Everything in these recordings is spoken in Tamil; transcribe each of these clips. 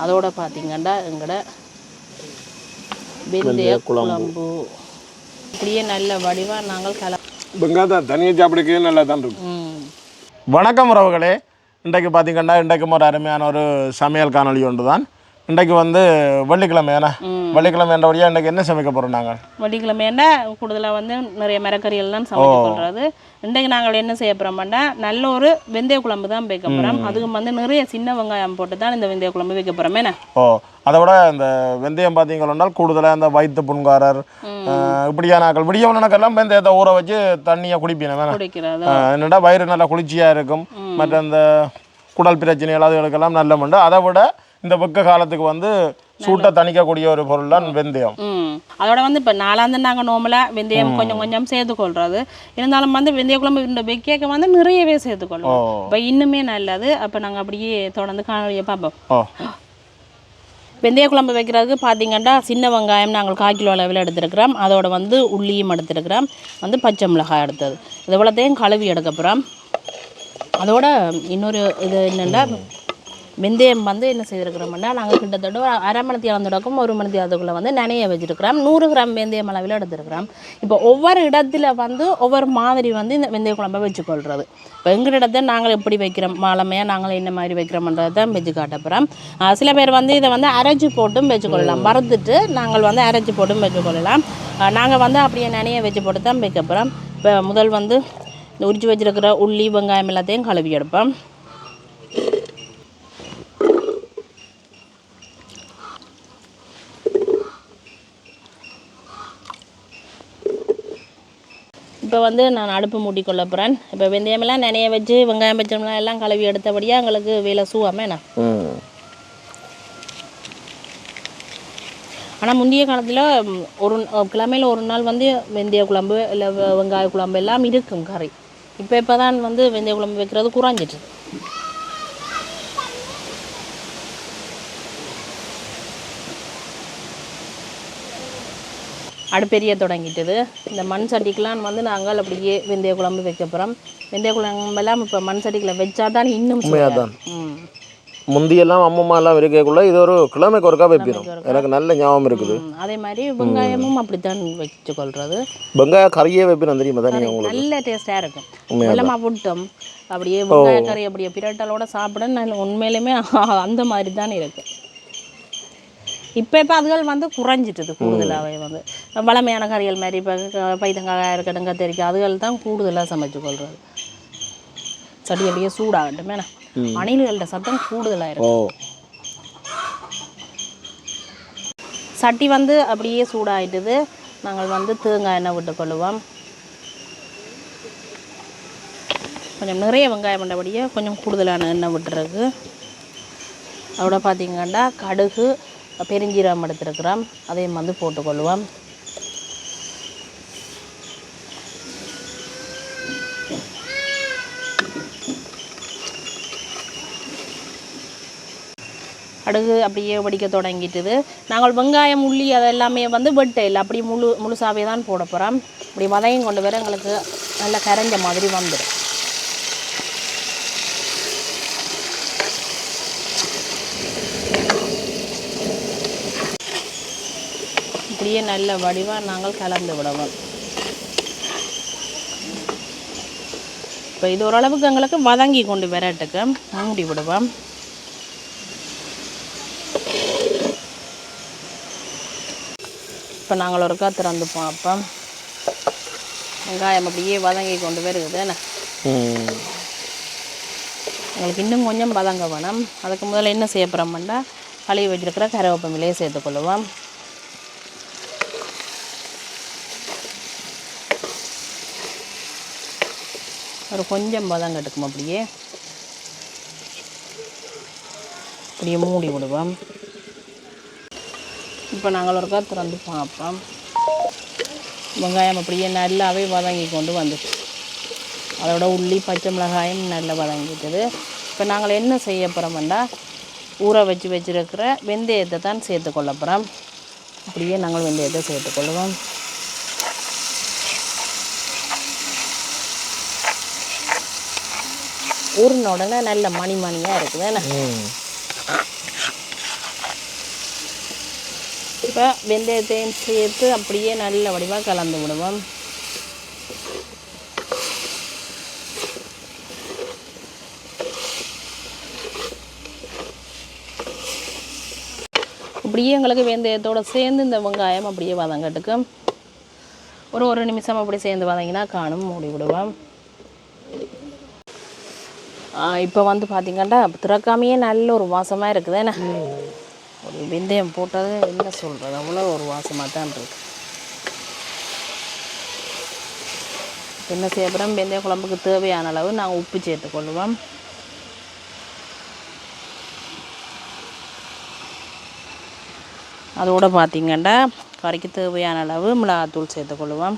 அதோட பார்த்தீங்கன்னா எங்களோட வெந்தய குழம்பு இப்படியே நல்ல வடிவாக நாங்கள் வெங்காயம் தனியாக சாப்பிடுக்கே நல்லா தான் இருக்கும். வணக்கம் உறவுகளே, இன்றைக்கு பார்த்தீங்கன்னா இன்றைக்கும் ஒரு அருமையான ஒரு சமையல் காணொலி ஒன்று தான். இன்றைக்கு வந்து வெள்ளிக்கிழமை ஏன்னா வெள்ளிக்கிழமை என்றபடியாக இன்றைக்கு என்ன சமைக்க போகிறோம்? நாங்கள் வெள்ளிக்கிழமைன்னா கூடுதலாக வந்து நிறைய மரக்கறிகள் தான் சமைக்க போடுறது. இன்றைக்கு நாங்கள் என்ன செய்ய போகிறோம்னா நல்ல ஒரு வெந்தய குழம்பு தான் வைக்க போகிறோம். அதுவும் வந்து நிறைய சின்ன வெங்காயம் போட்டு தான் இந்த வெந்தய குழம்பு வைக்க போகிறோம். என்ன அதை விட இந்த வெந்தயம் பார்த்தீங்கன்னா கூடுதலாக இந்த வயிற்று புண்காரர் இப்படியான நாட்கள் விடியவனக்கெல்லாம் வெந்தயத்தை ஊற வச்சு தண்ணியை குடிப்பினேன். என்னடா வயிறு நல்லா குளிர்ச்சியாக இருக்கும். மற்ற இந்த குடல் பிரச்சனைகள் அதுகளுக்கெல்லாம் நல்ல உண்டு. அதை விட இந்த வெக்க காலத்துக்கு வந்து சூட்டை தணிக்கக்கூடிய ஒரு பொருள் தான் வெந்தயம். அதோட வந்து இப்போ நாளாந்து நாங்கள் நோம்பலாக வெந்தயம் கொஞ்சம் கொஞ்சம் சேர்த்துக்கொள்றது. இருந்தாலும் வந்து வெந்தய குழம்பு இந்த வெக்கைக்கு வந்து நிறையவே சேர்த்துக்கொள்ளும். இப்போ இன்னுமே நல்லது. அப்போ நாங்கள் அப்படியே தொடர்ந்து காணொலியை பார்ப்போம். வெந்தய குழம்பு வைக்கிறதுக்கு பார்த்தீங்கன்னா சின்ன வெங்காயம் நாங்கள் 1/4 கிலோ அளவில் எடுத்துருக்கிறோம். அதோட வந்து உள்ளியும் எடுத்துருக்கிறோம். வந்து பச்சை மிளகாய் எடுத்தது இது இவ்வளோத்தையும் கழுவி எடுக்க போகிறோம். அதோட இன்னொரு இது என்னென்னா வெந்தயம் வந்து என்ன செய்திருக்கிறோம்னா நாங்கள் கிட்டத்தட்ட 1/2 மணி நேரத்துக்கும் 1 மணி நேரத்துக்குள்ளே வந்து நனைய வச்சுருக்கிறோம். 100 கிராம் வெந்தயம் அளவில் எடுத்துருக்கிறோம். இப்போ ஒவ்வொரு இடத்துல வந்து ஒவ்வொரு மாதிரி வந்து இந்த வெந்தய குழம்பை வச்சுக்கொள்கிறது. இப்போ எங்கள் இடத்த நாங்கள் எப்படி வைக்கிறோம் மாலமையாக நாங்கள் என்ன மாதிரி வைக்கிறோம்ன்றதை தான் வச்சு காட்டப்போகிறோம். சில பேர் வந்து இதை வந்து அரைச்சி போட்டும் வச்சுக்கொள்ளலாம். வறுத்துட்டு நாங்கள் வந்து அரைச்சி போட்டும் வச்சுக்கொள்ளலாம். நாங்கள் வந்து அப்படியே நனைய வச்சு போட்டு தான் வைக்க போகிறோம். இப்போ முதல் வந்து இந்த உரிச்சு வச்சுருக்கிற உள்ளி வெங்காயம் எல்லாத்தையும் கழுவி எடுப்போம். இப்போ வந்து நான் அடுப்பு மூடி கொள்ள போகிறேன். இப்போ வெந்தயமெல்லாம் நனைய வச்சு வெங்காயம் பச்சைமெல்லாம் எல்லாம் கழுவி எடுத்தபடியாக எங்களுக்கு வேலை சூவாமேண்ணா. ஆனால் முந்தைய காலத்தில் ஒரு கிழமையில் ஒரு நாள் வந்து வெந்தய குழம்பு இல்லை வெங்காய குழம்பு எல்லாம் இருக்கும் கறி. இப்போ தான் வந்து வெந்தய குழம்பு வைக்கிறது குறைஞ்சிட்டு. அடுப்பெரிய தொடங்கிட்டது. இந்த மண் சட்டிக்கெலாம் வந்து நாங்கள் அப்படியே வெந்தய குழம்பு வைக்க போகிறோம். வெந்தய குழம்பெல்லாம் இப்போ மண் சட்டிக்கில் வச்சா தான் இன்னும் தான். முந்தியெல்லாம் அம்மம்மாலாம் இருக்கக்குள்ள இது ஒரு கிழமைக்கு ஒருக்கா வைப்பிடும். எனக்கு நல்ல ஞாபகம் இருக்குது. அதே மாதிரி வெங்காயமும் அப்படித்தான் வச்சு கொள்வது. வெங்காய கறியே வைப்பிடும் தெரியுமா தான்? நல்ல டேஸ்ட்டாக இருக்கும். வெள்ளமாக போட்டோம் அப்படியே வெங்காய கறி அப்படியே பிரட்டலோட சாப்பிட நல்ல உண்மையிலுமே அந்த மாதிரி தான் இருக்குது. இப்போ அதுகள் வந்து குறைஞ்சிட்டுது. கூடுதலாகவே வந்து வளமையான கறிகள் மாதிரி இப்போ பைத்தங்காய் இருக்கட்டும் கத்திரிக்காய் அதுகள் தான் கூடுதலாக சமைச்சு கொள்வது. சட்டி அப்படியே சூடாகட்டும். ஏன்னா அணில்களோட சத்தம் கூடுதலாக இருக்கும். சட்டி வந்து அப்படியே சூடாகிட்டுது. நாங்கள் வந்து தேங்காய் எண்ணெய் விட்டுக்கொள்ளுவோம். கொஞ்சம் நிறைய வெங்காயம் பண்ணபடியே கொஞ்சம் கூடுதலான எண்ணெய் விட்டுருக்கு. அதோட பார்த்திங்கன்னா கடுகு பெருஞ்சீரகம் எடுத்துருக்கிறோம். அதையும் வந்து போட்டுக்கொள்வோம். கடுகு அப்படியே வடிக்க தொடங்கிட்டுது. நாங்கள் வெங்காயம் உள்ளி அதெல்லாமே வந்து வெட்டையில் அப்படி முழுசாவே தான் போட போகிறோம். இப்படி வதையும் கொண்டு வர எங்களுக்கு நல்லா கரைஞ்ச மாதிரி வந்துடும். இப்படியே நல்ல வடிவாக நாங்கள் கலந்து விடுவோம். இப்போ இது ஓரளவுக்கு எங்களுக்கு வதங்கி கொண்டு வரட்டுக்கு மூடி விடுவோம். இப்போ நாங்கள் ஒருக்கா திறந்து பார்ப்போம். வெங்காயம் அப்படியே வதங்கி கொண்டு வருது. எங்களுக்கு இன்னும் கொஞ்சம் வதங்க வேணும். அதுக்கு முதல்ல என்ன செய்ய போகிறோம்னா கழுவி வச்சுருக்கிற கருவேப்பிலையை சேர்த்துக்கொள்ளுவோம். ஒரு கொஞ்சம் வதங்கட்டுக்கும் அப்படியே மூடி விடுவோம். இப்போ நாங்கள் ஒருக்கா திறந்து பார்ப்போம். வெங்காயம் அப்படியே நல்லாவே வதங்கி கொண்டு வந்துச்சு. அதோட உள்ளி பச்சை மிளகாயும் நல்லா வதங்கிட்டுது. இப்போ நாங்கள் என்ன செய்ய போகிறோம்னா ஊற வச்சுருக்கிற வெந்தயத்தை தான் சேர்த்துக்கொள்ள போகிறோம். அப்படியே நாங்கள் வெந்தயத்தை சேர்த்துக்கொள்ளுவோம். ஊறின உடனே நல்ல மணியாக இருக்குது. இப்போ வெந்தயத்தையும் சேர்த்து அப்படியே நல்ல வடிவாக கலந்து விடுவோம். அப்படியே எங்களுக்கு வெந்தயத்தோடு சேர்ந்து இந்த வெங்காயம் அப்படியே வதங்கட்டுக்கு ஒரு நிமிஷம் அப்படி சேர்ந்து வதங்கினா காணும் மூடி விடுவோம். இப்போ வந்து பார்த்திங்கன்னா திறக்காமையே நல்ல ஒரு வாசமாக இருக்குது. என்ன ஒரு வெந்தயம் போட்டது என்ன சொல்கிறது, அவ்வளோ ஒரு வாசமாக தான் இருக்குது. என்ன செய்ய அப்புறம் வெந்தய குழம்புக்கு தேவையான அளவு நாங்கள் உப்பு சேர்த்துக்கொள்ளுவோம். அதோடு பார்த்திங்கன்னா கறிக்கு தேவையான அளவு மிளகாத்தூள் சேர்த்துக்கொள்ளுவோம்.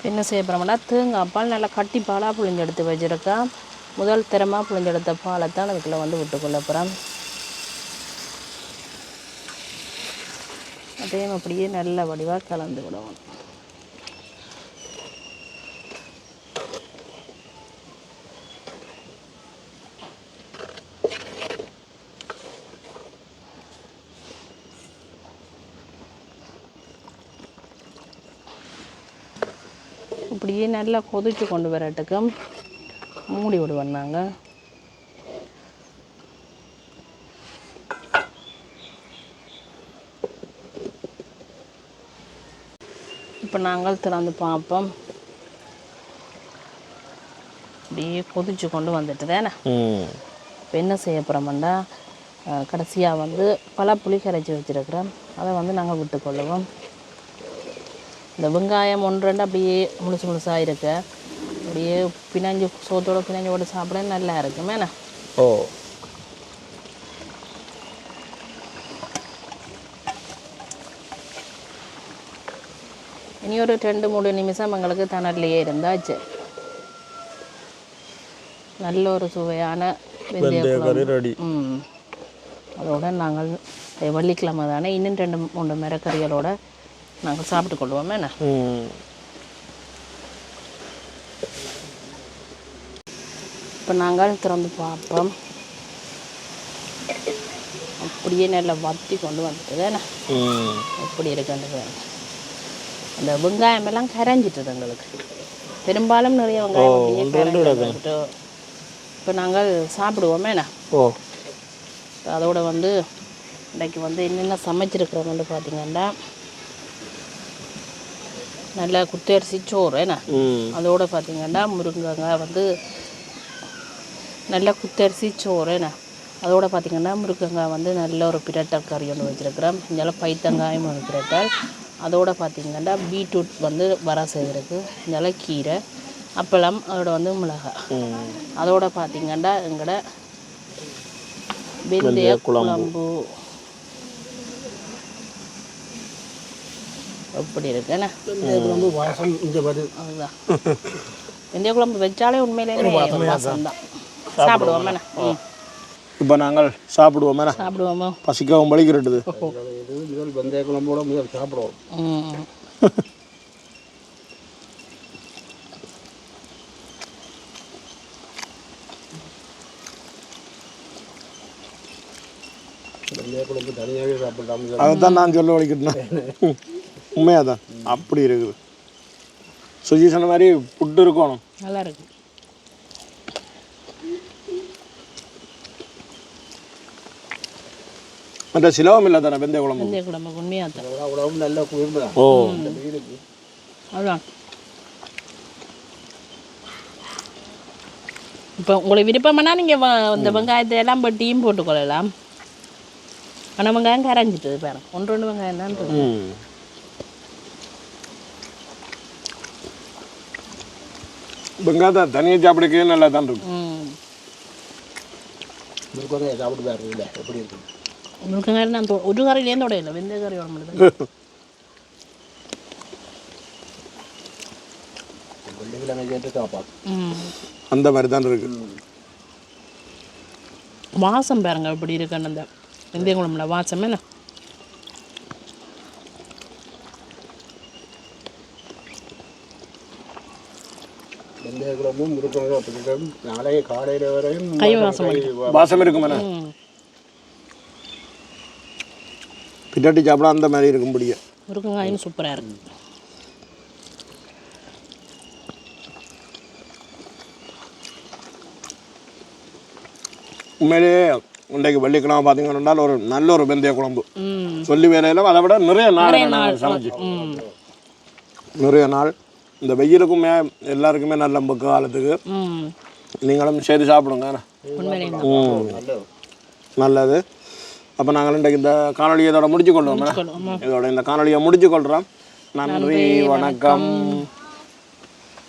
என்ன செய்ய போகிறோம்னா தேங்காய் பால் நல்லா கட்டி பாலாக புழிஞ்செடுத்து வச்சுருக்கா. முதல் தரமாக புழிஞ்செடுத்த பாலை தான் அதுக்குள்ளே வந்து விட்டுக்கொள்ள போகிறோம். அதையும் அப்படியே நல்ல வடிவாக கலந்து விடுவோம். இப்படியே நல்லா கொதிச்சு கொண்டு வரட்டுக்கு மூடி விடுவோம் நாங்கள். இப்போ நாங்கள் திறந்து பார்ப்போம். அப்படியே கொதிச்சு கொண்டு வந்துட்டு தானே. இப்போ என்ன செய்ய போகிறோம்னா கடைசியாக வந்து பழப்புளி கரைச்சி வச்சுருக்கிறோம். அதை வந்து நாங்கள் விட்டுக்கொள்ளுவோம். இந்த வெங்காயம் 1-2 அப்படியே முழுசாக இருக்கு. அப்படியே பினாஞ்சி சோத்தோட பினாஞ்சி போட்டு சாப்பிட நல்லா இருக்கும். என்ன இனி ஒரு 2-3 நிமிஷம் எங்களுக்கு தணர்லையே இருந்தாச்சு. நல்ல ஒரு சுவையான வெந்தய அதோட நாங்கள் வெள்ளிக்கிழமை தானே இன்னும் 2-3 மிரக்கறிகளோட நாங்கள் சாப்பிட்டு கொள்வோம். என்ன இப்போ நாங்கள் திறந்து பார்ப்போம். அப்படியே நல்லா வத்தி கொண்டு வந்துட்டு தானே எப்படி இருக்குன்றது. அந்த வெங்காயம் எல்லாம் கரைஞ்சிட்டது எங்களுக்கு. பெரும்பாலும் நிறைய வெங்காயம். இப்போ நாங்கள் சாப்பிடுவோமே. என்ன அதோட வந்து இன்றைக்கு வந்து என்னென்ன சமைச்சிருக்கிறோம்னு பார்த்தீங்கன்னா நல்லா குத்தரிசி சோறு. என்ன அதோட பார்த்திங்கன்னா முருங்கைக்காய் வந்து நல்லா குத்தரிசி சோறு. என்ன அதோட பார்த்திங்கன்னா முருங்கைக்காய் வந்து நல்ல ஒரு பிரட்டல் கறி ஒன்று வச்சுருக்கிறோம். இங்கெல்லாம் பைத்தங்காயம் ஒரு பிரட்டல். அதோட பார்த்திங்கன்னா பீட்ரூட் வந்து வர செய்திருக்கு. இங்கெல்லாம் கீரை அப்பளம் அதோட வந்து மிளகாய். அதோட பார்த்திங்கன்னா எங்களோட வெந்தய குழம்பு எப்படி இருக்குண்ணா. அதுதான் வெந்தய குழம்பு வச்சாலே உண்மையிலே வாசம் தான். சாப்பிடுவோம். இப்போ நாங்கள் சாப்பிடுவோம். சாப்பிடுவோமா? பசிக்கவும் பழிக்கிறது. வெந்தய குழம்போட முதல் சாப்பிடுவோம். வெந்தய குழம்பு தனியாகவே சாப்பிட்டாங்க. அதைத்தான் நான் சொல்ல வலிக்கிட்டேன். உண்மையாக தான் அப்படி இருக்குது. சுஜி சொன்ன மாதிரி புட்டு இருக்கணும். நல்லா இருக்கு. மற்ற சிலவம் இல்லை தானே வெந்தய குழம்பு. வெந்தய குழம்பு உண்மையாக தான் உடம்பு நல்லா குளிர்ந்து. ஓ அதுதான். இப்போ உங்களுக்கு விருப்பம்னா நீங்கள் இந்த வெங்காயத்தை எல்லாம் பட்டியும் போட்டுக்கொள்ளலாம். ஆனால் வெங்காயம் கரைஞ்சிட்டு பாருங்க. 1-2 வெங்காயம் தான். வெங்காயத்தை தனியாக சாப்பிடுக்கவே நல்லா தான் இருக்கும். சாப்பிட்டு பாருங்க இல்லை எப்படி இருக்கு. முருங்கைக்காய் நான் ஒரு கறியிலேயும் தொடையில வெந்தய கறி உடம்புல அந்த மாதிரி தான் இருக்கு. வாசம் பாருங்க எப்படி இருக்குன்னு. அந்த வெந்தய குழம்புல வாசம் என்ன. வெந்தய குழம்பும் முருங்கக்காய் பிடிக்கும். நாளைக்கு காலையில் வரையும் கை வாசம் வாசம் இருக்கும் என்ன பின்னாடி சாப்பிட அந்த மாதிரி இருக்கும் முடியும். முருங்கைக்காயும் சூப்பராக இருக்கு. உண்மையிலேயே இன்றைக்கு வெள்ளிக்கிழமை பார்த்தீங்கன்னா ஒரு நல்ல ஒரு வெந்தய குழம்பு சொல்லி வேலையில் அதை விட நிறைய நாள் சமைச்சு நிறைய நாள் இந்த வெயிலுக்குமே எல்லாருக்குமே நல்ல பக்க காலத்துக்கு நீங்களும் செய்து சாப்பிடுங்க. நல்லது. அப்போ நாங்கள் இன்றைக்கு இந்த காணொலியை இதோட முடிச்சு கொள்வோம். இதோட இந்த காணொலியை முடிச்சு கொள்கிறோம். நன்றி, வணக்கம்.